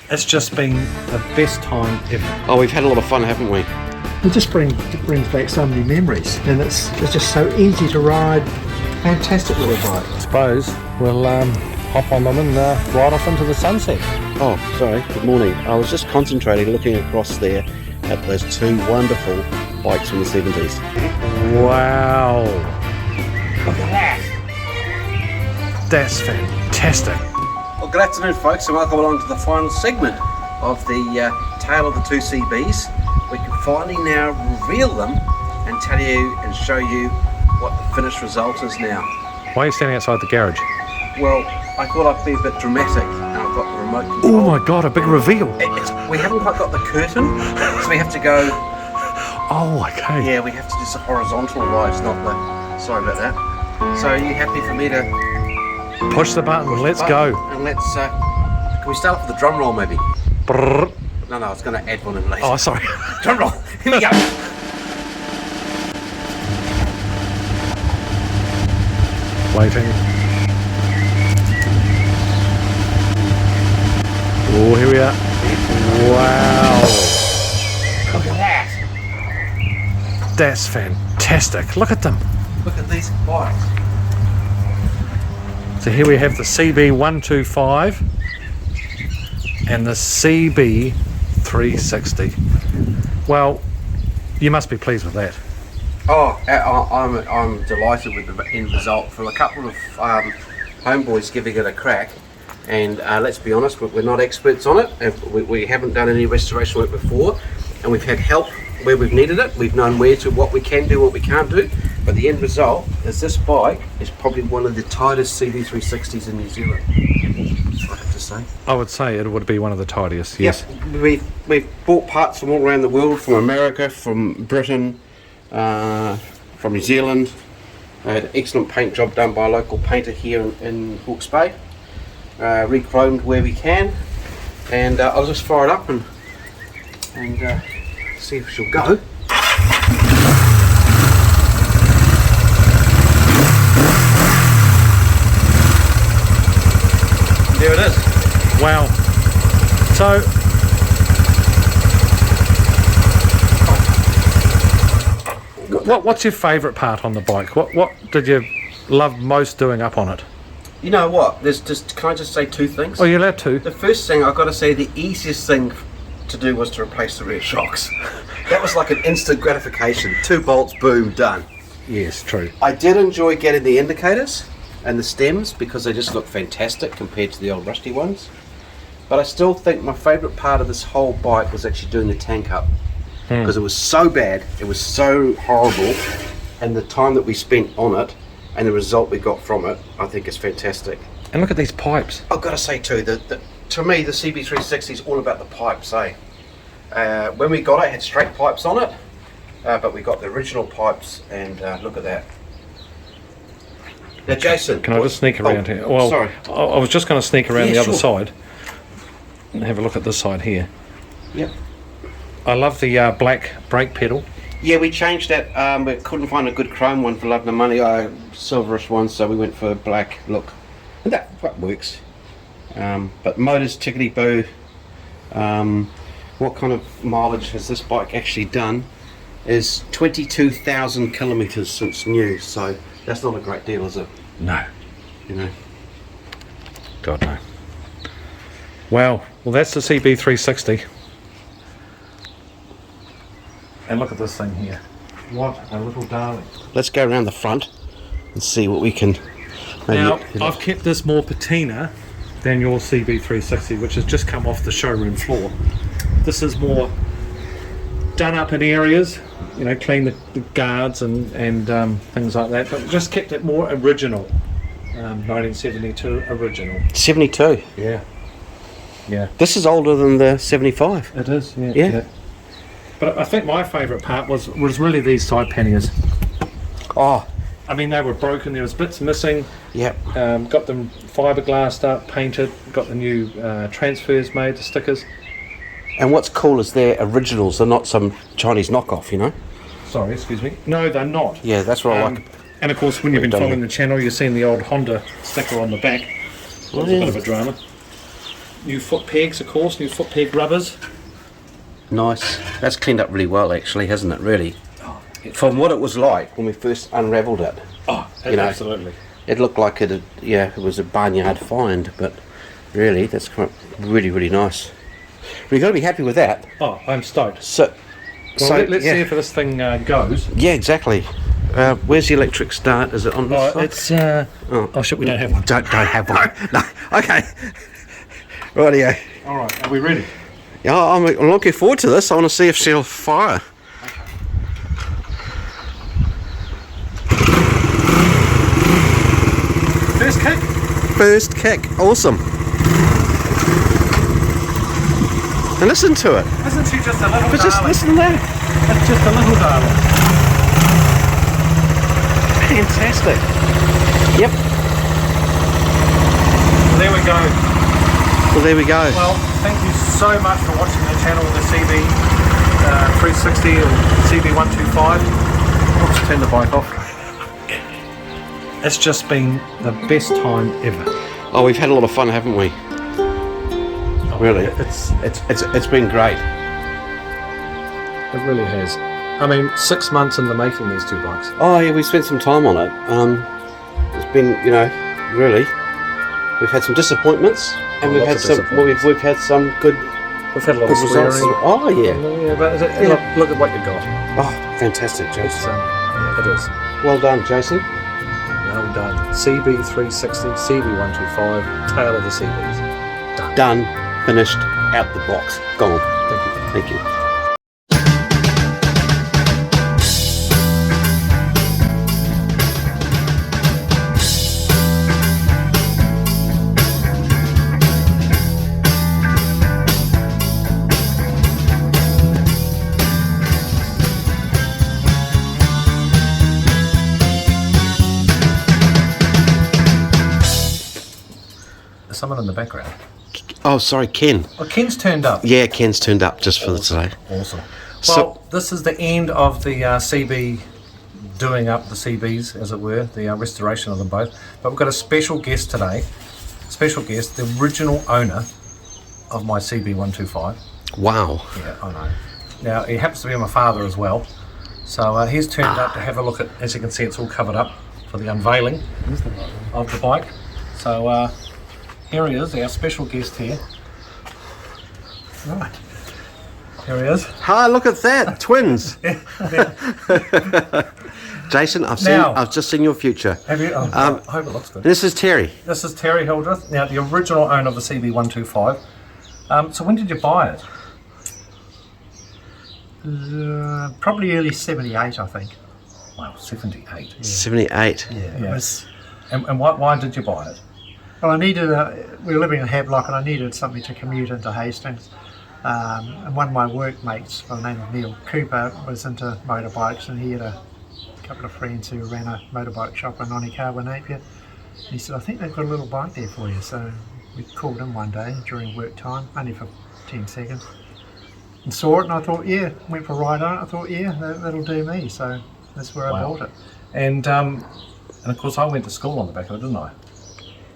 It's just been the best time ever. Oh, we've had a lot of fun, haven't we? It just brings back so many memories, and it's just so easy to ride. Fantastic little bike. I suppose we'll hop on them and ride off into the sunset. Oh, sorry, good morning. I was just concentrating, looking across there at those two wonderful bikes from the 70s. Wow. Look at that. That's fantastic. Well, good afternoon, folks, and welcome along to the final segment of the tale of the two CBs. We can finally now reveal them and tell you and show you what the finished result is now. Why are you standing outside the garage? Well, I thought I'd be a bit dramatic, and I've got the remote control. Oh my god, a big reveal. We haven't quite got the curtain, so we have to go... Oh, okay. Yeah, we have to do some horizontal lights, not the... Sorry about that. So are you happy for me to... Push the button, let's go. And let's... can we start off with the drum roll, maybe? Brrr. No, I was going to add one in later. Oh, sorry. Drum roll, here we go. Waiting. Oh, here we are. Wow. Look at that. That's fantastic. Look at them. Look at these bikes. So here we have the CB125 and the CB360. Well, you must be pleased with that. Oh, I'm delighted with the end result from a couple of homeboys giving it a crack. And let's be honest, we're not experts on it. We haven't done any restoration work before, and we've had help where we've needed it. We've known what we can do, what we can't do. But the end result is this bike is probably one of the tightest CB360s in New Zealand, I have to say. I would say it would be one of the tidiest, yes. Yep. We've bought parts from all around the world, from America, from Britain, from New Zealand. I had an excellent paint job done by a local painter here in Hawke's Bay. Re-chromed where we can, and I'll just fire it up and see if she'll go. There it is. Wow. So, what's your favourite part on the bike? What did you love most doing up on it? You know what? Can I just say two things? Oh, you're allowed to. The first thing I've got to say, the easiest thing to do was to replace the rear shocks. That was like an instant gratification. 2 bolts, boom, done. Yes, true. I did enjoy getting the indicators and the stems because they just look fantastic compared to the old rusty ones. But I still think my favourite part of this whole bike was actually doing the tank up, because it was so bad, it was so horrible, and the time that we spent on it and the result we got from it, I think is fantastic. And look at these pipes. I've got to say too, to me the CB360 is all about the pipes, eh? When we got it had straight pipes on it, but we got the original pipes, and look at that. Now Jason, Can I just sneak around here? Well, sorry. I was just going to sneak around the other sure. side and have a look at this side here. Yep. I love the black brake pedal. Yeah, we changed that. We couldn't find a good chrome one for love nor money, silverish one, so we went for a black look, and that works. But motors tickety boo. What kind of mileage has this bike actually done? Is 22,000 kilometres since new, so that's not a great deal, is it? No. You know. God, no. Well, that's the CB360. And look at this thing here. What a little darling. Let's go around the front and see what we can. Now, I've kept this more patina than your CB360, which has just come off the showroom floor. This is more done up in areas, you know, clean the guards and things like that, but just kept it more original. 1972 original. 72. Yeah. Yeah. This is older than the 75. It is, yeah. Yeah. But I think my favourite part was really these side panniers. Oh. I mean, they were broken, there was bits missing. Yep. Got them fiberglassed up, painted, got the new transfers made, the stickers. And what's cool is they're originals, they're not some Chinese knockoff, you know? Sorry, excuse me. No, they're not. Yeah, that's what I like. And of course, when you've been following the channel, you've seen the old Honda sticker on the back. That was a bit of a drama. New foot pegs, of course, new foot peg rubbers. Nice. That's cleaned up really well, actually, hasn't it? Really. From what it was like when we first unravelled it. Oh, You know. absolutely. It looked like it was a barnyard find, but really, that's come up really, really nice. We've got to be happy with that. Oh, I'm stoked. So, Let's see if this thing goes. Yeah, exactly. Where's the electric start? Is it on this side? It's oh shit, we don't have one. Don't have one. No. Okay. Rightio. All right, are we ready? Yeah, I'm looking forward to this. I want to see if she'll fire. First kick. First kick. Awesome. And listen to it. Isn't she just a little But just darling? listen to that. It's just a little darling. Fantastic. Yep. There we go. Well, there we go. Well, thank you so much for watching the channel, the CB360 and CB125. Oops, turn the bike off. It's just been the best time ever. Oh, we've had a lot of fun, haven't we? Really, it's been great. It really has. I mean, 6 months in the making, these two bikes. Oh yeah, we spent some time on it. It's been, really. We've had some disappointments, and we've had some. Well, we've had some good. We've had a lot good of swearing. results. Oh yeah. Yeah, but look at what you got. Oh, fantastic, Jason. It's, yeah, it is. Well done, Jason. Well done. CB360, CB125, tail of the CBs. Done. Finished. Out the box. Gone. Thank you. Thank you. There's someone in the background. Oh, sorry, Ken. Oh, Ken's turned up. Yeah, Ken's turned up just for today. Awesome. Well, So- this is the end of the CB, doing up the CBs, as it were, the restoration of them both. But we've got a special guest today. Special guest, the original owner of my CB125. Wow. Yeah, I know. Now, he happens to be my father as well. So he's turned up to have a look at, as you can see, it's all covered up for the unveiling of the bike. So here he is, our special guest here. Right. Here he is. Hi, look at that. Twins. Jason, I've just seen your future. Have you? Oh, I hope it looks good. This is Terry. This is Terry Hildreth, now the original owner of the CB125. So when did you buy it? Probably early 78, I think. Wow, 78. Yeah. 78. Yeah. It Yeah. was, And why did you buy it? well, I needed we were living in Havelock and I needed something to commute into Hastings. And one of my workmates by the name of Neil Cooper was into motorbikes, and he had a couple of friends who ran a motorbike shop in Nonicarwa, Napier. And he said, I think they've got a little bike there for you. So we called him one day during work time, only for 10 seconds, and saw it, and I thought, yeah, went for a ride on it. I thought, yeah, that'll do me. So that's where I bought it. And of course I went to school on the back of it, didn't I?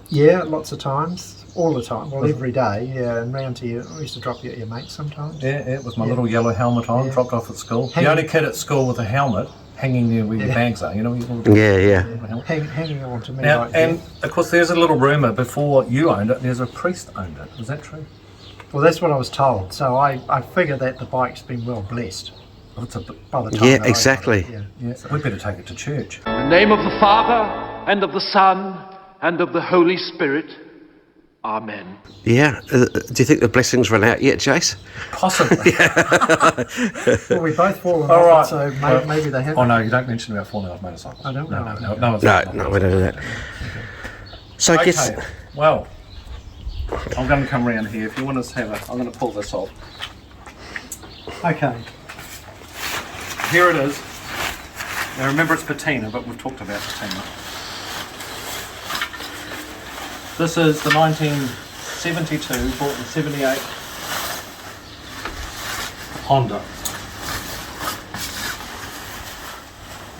Yeah, lots of times, all the time, well, every day. Yeah, and round to you, I used to drop you at your mates sometimes. Yeah, it was my little yellow helmet on, Yeah. dropped off at school. Hang- The only kid at school with a helmet hanging there where your Yeah. bags are, you know? Your little Yeah. helmet. Hanging on to me Now, like and that. of course there's a little rumour, before you owned it, there's a priest owned it. Is that true? Well, that's what I was told. So I figure that the bike's been well blessed Oh, it's a, by the time Yeah, that I got exactly. it. Yeah. yeah, we'd better take it to church. In the name of the Father, and of the Son, and of the Holy Spirit. Amen. Yeah. Do you think the blessings run out yet, Jace? Possibly. Well, we both fallen All off right. it, so maybe they have. Oh no, you don't mention about falling off motorcycles. I don't know. No, it's No, not. no, we don't do that. So I guess. Okay, well, I'm going to come around here. If you want us to have a, I'm going to pull this off. Okay. Here it is. Now remember it's patina, but we've talked about patina. This is the 1972, bought in 78 Honda.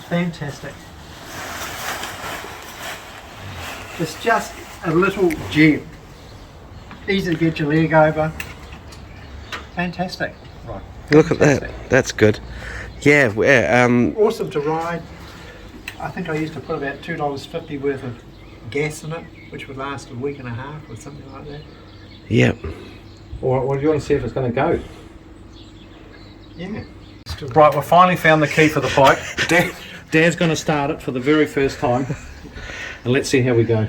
Fantastic. It's just a little gem. Easy to get your leg over. Fantastic. Right. Look at that. That's good. Yeah. Awesome to ride. I think I used to put about $2.50 worth of gas in it, which would last a week and a half or something like that. Yeah. Or do you want to see if it's going to go? Yeah. Right, we finally found the key for the bike. Dad's going to start it for the very first time. And let's see how we go.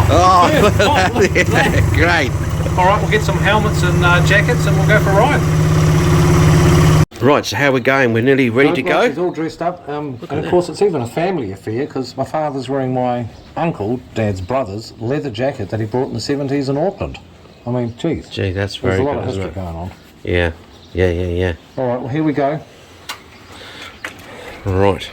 Oh, look at yeah, great. Alright, we'll get some helmets and jackets and we'll go for a ride. Right, so how are we going? We're nearly ready to go? He's all dressed up. And of course it's even a family affair because my father's wearing my uncle, Dad's brother's, leather jacket that he brought in the 70s in Auckland. I mean, geez. Gee, that's very There's a lot good, of isn't history it? going on. Yeah. Alright, well here we go. Right.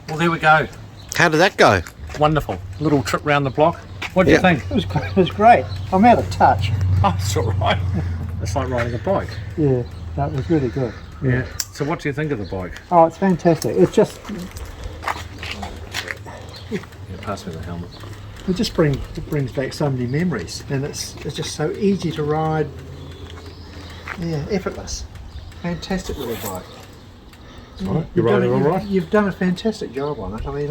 Well there we go. How did that go? Wonderful. Little trip round the block. What do you think? It was great. I'm out of touch. Oh, it's alright. It's like riding a bike. Yeah, that was really good. Yeah. So what do you think of the bike? Oh, it's fantastic. It's just, Yeah, pass me the helmet. it brings back so many memories, and it's just so easy to ride. Yeah, effortless. Fantastic little bike. Alright, you riding all right? You've done a fantastic job on it. I mean,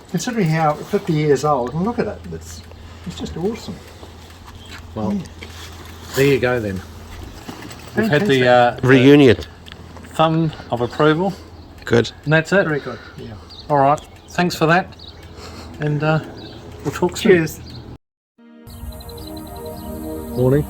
considering how 50 years old, and look at it. It's just awesome. Well, there you go then. We've had the Reunion. thumb of approval, Good. and that's it. Very good. Yeah. Alright, thanks for that. And we'll talk soon. Cheers. Morning.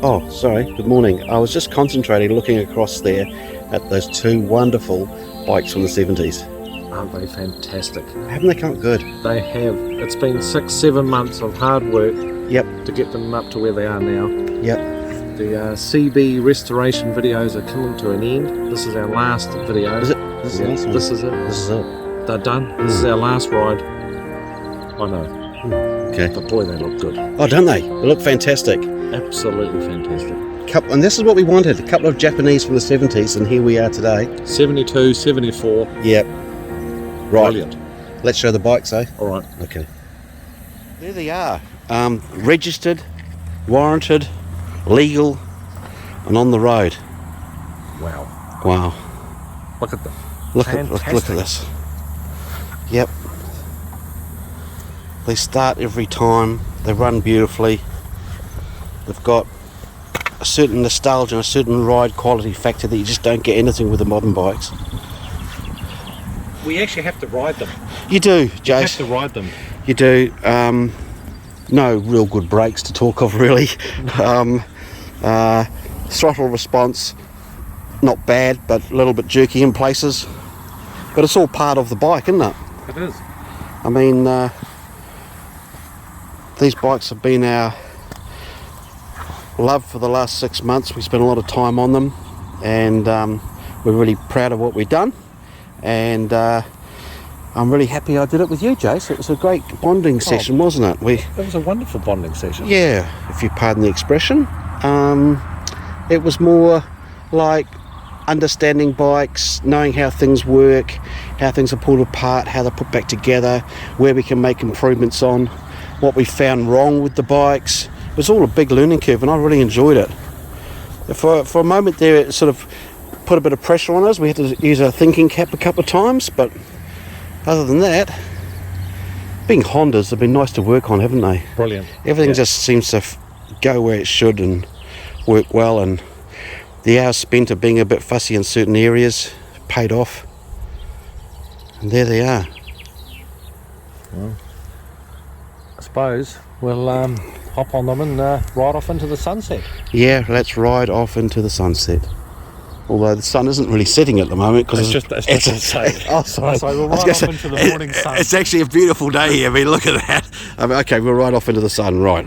Oh, sorry. Good morning. I was just concentrating, looking across there at those two wonderful bikes from the 70s. Aren't they fantastic? Haven't they come good? They have. It's been 6-7 months of hard work Yep. to get them up to where they are now. Yep. The CB restoration videos are coming to an end. This is our last video. Is it? This is the last one? This is it. This is it. They're done. This is our last ride. I know. Okay. But boy, they look good. Oh, don't they? They look fantastic. Absolutely fantastic. And this is what we wanted. A couple of Japanese from the 70s, and here we are today. 72, 74. Yep. Right. Brilliant. Let's show the bikes, eh? All right. Okay. There they are. Registered, warranted, legal, and on the road. Wow. Wow. Look at them. Look at this. Yep. They start every time. They run beautifully. They've got a certain nostalgia and a certain ride quality factor that you just don't get anything with the modern bikes. We actually have to ride them. You do, You have Jace. to ride them. You do. No real good brakes to talk of, really. Throttle response, not bad, but a little bit jerky in places. But it's all part of the bike, isn't it? It is. I mean, these bikes have been our love for the last 6 months. We spent a lot of time on them, and we're really proud of what we've done. And I'm really happy I did it with you, Jace. It was a great bonding session, wasn't it? It was a wonderful bonding session. Yeah, if you pardon the expression. It was more like understanding bikes, knowing how things work, how things are pulled apart, how they're put back together, where we can make improvements on, what we found wrong with the bikes. It was all a big learning curve, and I really enjoyed it. For a moment there, it sort of put a bit of pressure on us. We had to use our thinking cap a couple of times, but other than that, Being Hondas, they've been nice to work on, haven't they? Brilliant. Everything just seems to go where it should and work well, and the hours spent of being a bit fussy in certain areas paid off. And there they are. I suppose we'll hop on them and ride off into the sunset. Yeah, let's ride off into the sunset. Although the sun isn't really setting at the moment because It's just sunset. oh, sorry. So we'll I was ride gonna off say, into the morning sun. It's actually a beautiful day here. I mean, look at that. Okay, we'll ride off into the sun. Right.